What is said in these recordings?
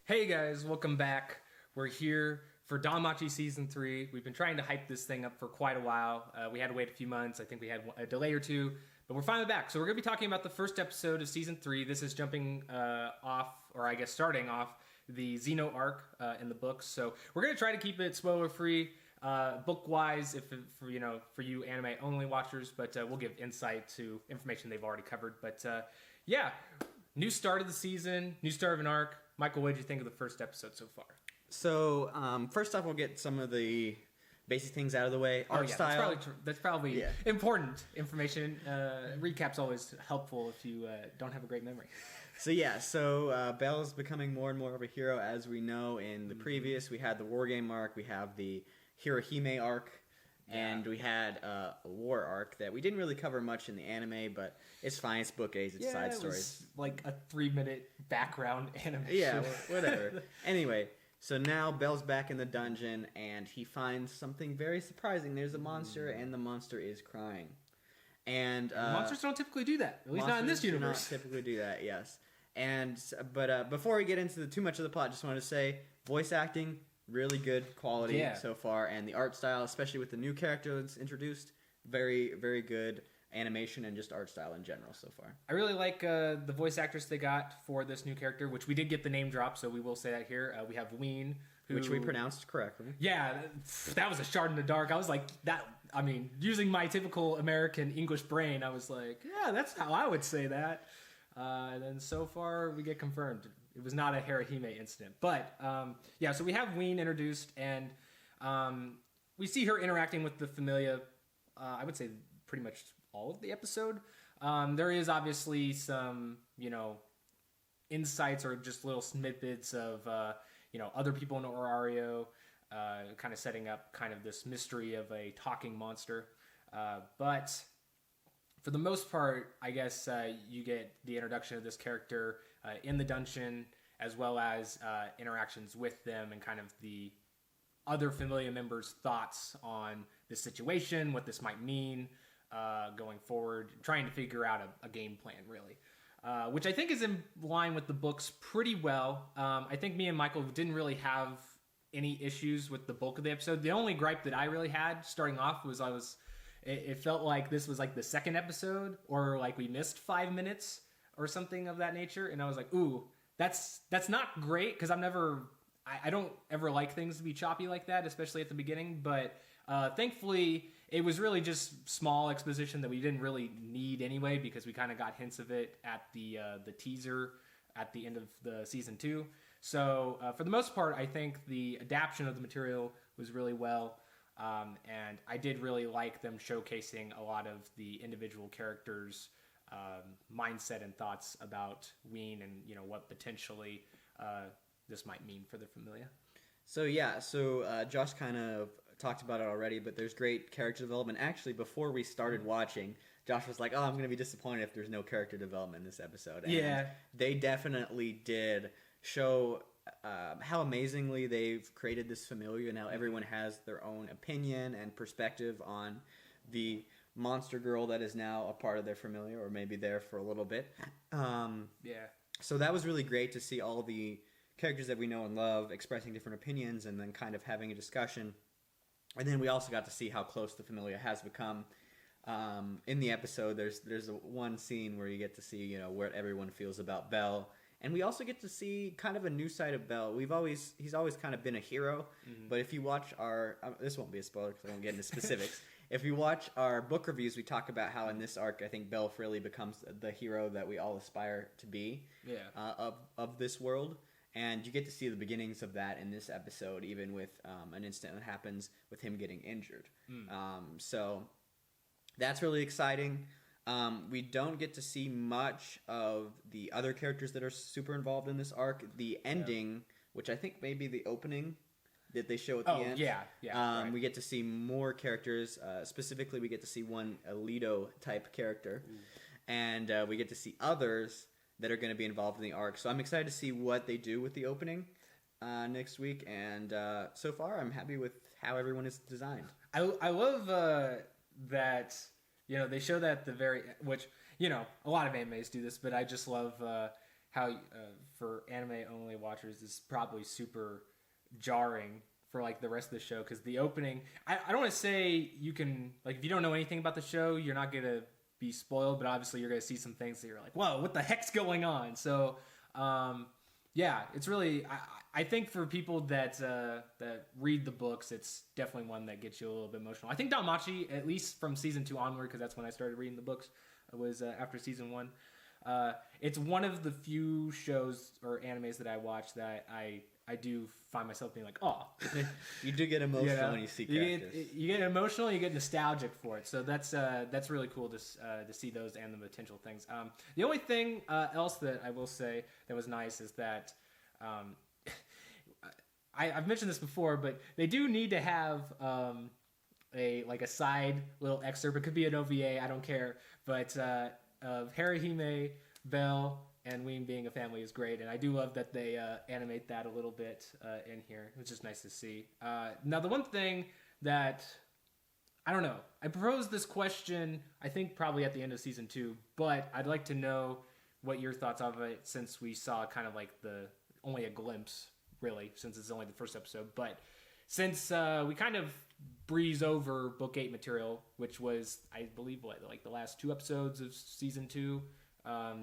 Hey guys, welcome back. We're here for Danmachi Season 3. We've been trying to hype this thing up for quite a while. We had to wait a few months. I think we had a delay or two, but we're finally back. So we're going to be talking about the first episode of Season 3. This is jumping starting off the Xneo Arc in the books. So we're going to try to keep it spoiler-free, book-wise, for you anime-only watchers, but we'll give insight to information they've already covered. But yeah, new start of the season, new start of an arc. Michael, what did you think of the first episode so far? So, first off, we'll get some of the basic things out of the way. Art style. That's probably important information. Recap's always helpful if you don't have a great memory. So Belle is becoming more and more of a hero, as we know in the previous. We had the War Game arc, we have the Hirohime arc, and we had a war arc that we didn't really cover much in the anime, but it's fine. It's book A's, it's side stories. Was like a 3-minute background animation. Yeah, whatever. Anyway, so now Belle's back in the dungeon, and he finds something very surprising. There's a monster, and the monster is crying. And monsters don't typically do that. At least not in this universe. Do not typically do that, yes. But before we get into too much of the plot, just wanted to say, voice acting, really good quality so far, and the art style, especially with the new character that's introduced, very, very good animation and just art style in general so far. I really like the voice actress they got for this new character, which we did get the name drop, so we will say that here. We have Ween, which we pronounced correctly. Yeah, that was a shot in the dark. I was like, using my typical American English brain, I was like, yeah, that's how I would say that. And then so far, we get confirmed. It was not a Hirohime incident. But, so we have Ween introduced, and we see her interacting with the Familia, I would say pretty much all of the episode. There is obviously some, insights or just little snippets of, other people in Orario, kind of setting up kind of this mystery of a talking monster. But for the most part, I guess you get the introduction of this character in the dungeon, as well as interactions with them and kind of the other Familia members' thoughts on this situation, what this might mean going forward, trying to figure out a game plan, really. Which I think is in line with the books pretty well. I think me and Michael didn't really have any issues with the bulk of the episode. The only gripe that I really had starting off was it felt like this was like the second episode, or like we missed 5 minutes or something of that nature. And I was like, ooh, that's not great, because I don't ever like things to be choppy like that, especially at the beginning. But thankfully, it was really just small exposition that we didn't really need anyway, because we kind of got hints of it at the teaser at the end of the season 2. So for the most part, I think the adaptation of the material was really well. And I did really like them showcasing a lot of the individual characters' mindset and thoughts about Ween and, what potentially this might mean for the Familia. So Josh kind of talked about it already, but there's great character development. Actually, before we started watching, Josh was like, I'm going to be disappointed if there's no character development in this episode. And they definitely did show how amazingly they've created this Familia. Now everyone has their own opinion and perspective on the monster girl that is now a part of their Familia, or maybe there for a little bit. So that was really great to see all the characters that we know and love expressing different opinions and then kind of having a discussion. And then we also got to see how close the Familia has become. In the episode, there's one scene where you get to see, what everyone feels about Belle. And we also get to see kind of a new side of Belle. He's always kind of been a hero, but if you watch our... this won't be a spoiler because I won't get into specifics. If you watch our book reviews, we talk about how in this arc, I think Belle really becomes the hero that we all aspire to be of this world. And you get to see the beginnings of that in this episode, even with an incident that happens with him getting injured. So that's really exciting. We don't get to see much of the other characters that are super involved in this arc. The ending, which I think may be the opening that they show at the end. Right. We get to see more characters. Specifically, we get to see one Alito-type character. And we get to see others that are going to be involved in the arc. So I'm excited to see what they do with the opening next week. And so far, I'm happy with how everyone is designed. I love that... they show that which, a lot of animes do this, but I just love how, for anime only watchers is probably super jarring for like the rest of the show, because the opening, I don't want to say you can, like, if you don't know anything about the show, you're not gonna be spoiled, but obviously you're gonna see some things that you're like, whoa, what the heck's going on? So yeah, it's really, I think for people that read the books, it's definitely one that gets you a little bit emotional. I think Danmachi, at least from season 2 onward, because that's when I started reading the books, was after season 1. It's one of the few shows or animes that I watch that I do find myself being like, oh. You do get emotional when you see characters. You get emotional, you get nostalgic for it. So that's really cool to see those and the potential things. The only thing else that I will say that was nice is that I've mentioned this before, but they do need to have a side little excerpt. It could be an OVA, I don't care, but of Haruhime, Belle, and Ween being a family is great, and I do love that they animate that a little bit in here, which is nice to see. Now, the one thing that, I don't know, I proposed this question, I think probably at the end of season 2, but I'd like to know what your thoughts of it, since we saw kind of like only a glimpse, really, since it's only the first episode. But since we kind of breeze over Book 8 material, which was, I believe, like the last 2 episodes of season 2,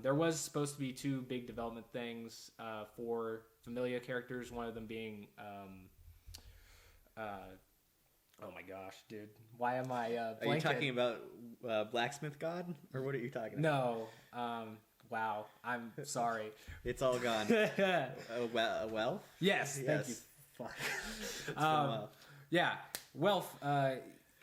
there was supposed to be 2 big development things for familiar characters, one of them being oh my gosh, dude, why am I blanking? Are you talking about Blacksmith God, or what are you talking about? No, wow, I'm sorry. It's all gone. Wealth? Yes, thank you. Fuck. Yeah, Wealth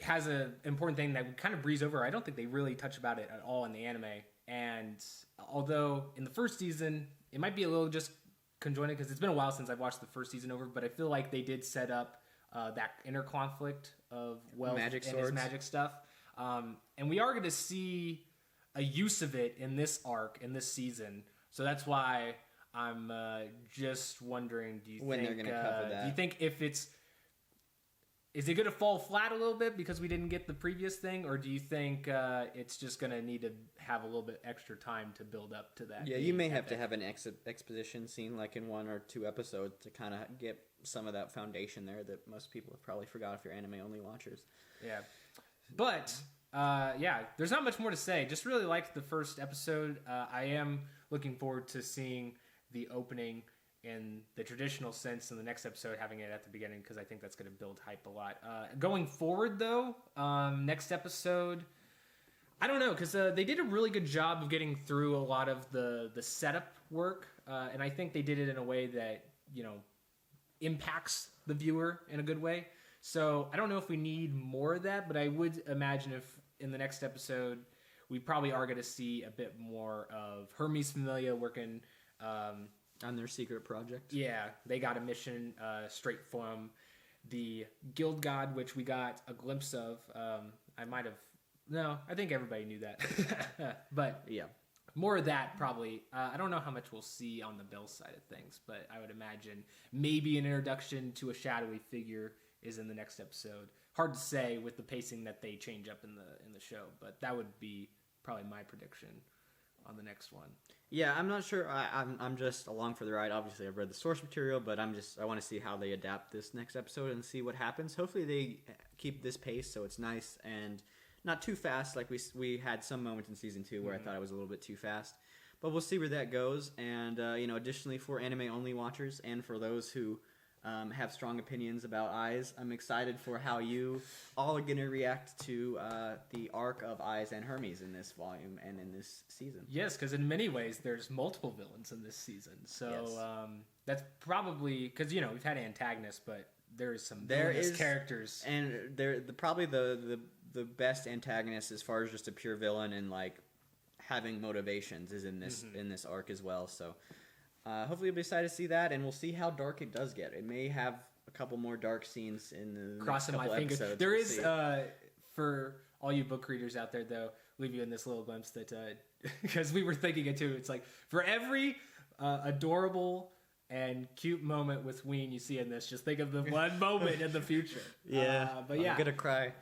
has an important thing that we kind of breeze over. I don't think they really touch about it at all in the anime. And although in the first season, it might be a little just conjoined, because it's been a while since I've watched the first season over, but I feel like they did set up that inner conflict of Wealth and his magic stuff. And we are going to see a use of it in this arc, in this season. So that's why I'm just wondering, do you think if it's... Is it going to fall flat a little bit because we didn't get the previous thing, or do you think it's just going to need to have a little bit extra time to build up to that? Yeah, you may have to have an exposition scene like in 1 or 2 episodes to kind of get some of that foundation there that most people have probably forgot if you're anime-only watchers. Yeah. But, yeah, there's not much more to say. Just really liked the first episode. I am looking forward to seeing the opening in the traditional sense in the next episode, having it at the beginning, because I think that's going to build hype a lot. Going forward, though, next episode, I don't know, because they did a really good job of getting through a lot of the setup work, and I think they did it in a way that, impacts the viewer in a good way. So I don't know if we need more of that, but I would imagine if in the next episode we probably are going to see a bit more of Hermes Familia working... on their secret project. Yeah, they got a mission straight from the Guild God, which we got a glimpse of. I think everybody knew that. But yeah, more of that probably. I don't know how much we'll see on the Bell side of things, but I would imagine maybe an introduction to a shadowy figure is in the next episode. Hard to say with the pacing that they change up in the show, but that would be probably my prediction on the next one. Yeah, I'm not sure. I'm just along for the ride. Obviously, I've read the source material, but I want to see how they adapt this next episode and see what happens. Hopefully, they keep this pace so it's nice and not too fast. Like we had some moments in season 2 where I thought it was a little bit too fast, but we'll see where that goes. And additionally, for anime only watchers and for those who have strong opinions about Eyes, I'm excited for how you all are going to react to the arc of Eyes and Hermes in this volume and in this season. Yes, because in many ways there's multiple villains in this season. So yes. That's probably because we've had antagonists, but there's some villainous characters, and they're probably the best antagonist as far as just a pure villain and like having motivations is in this arc as well. So. Hopefully, we'll be excited to see that, and we'll see how dark it does get. It may have a couple more dark scenes in the crossing next couple my fingers. episodes. There is, for all you book readers out there, though, leave you in this little glimpse that because we were thinking it too. It's like for every adorable and cute moment with Ween you see in this, just think of the one moment in the future. Yeah, but yeah, I'm gonna cry.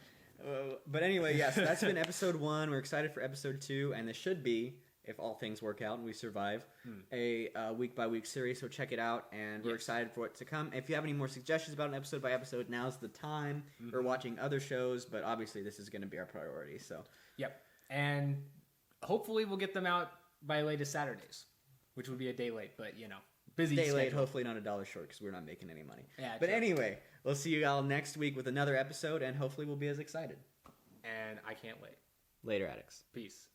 But anyway, yes, that's been episode 1. We're excited for episode 2, and this should be if all things work out and we survive, a week-by-week series. So check it out, and we're excited for it to come. If you have any more suggestions about an episode-by-episode, now's the time. We're watching other shows, but obviously this is going to be our priority. So yep, and hopefully we'll get them out by latest Saturdays, which would be a day late, but busy day schedule. late, hopefully not $1 short because we're not making any money. Yeah, but true. anyway, we'll see you all next week with another episode, and hopefully we'll be as excited. And I can't wait. Later, Addicts. Peace.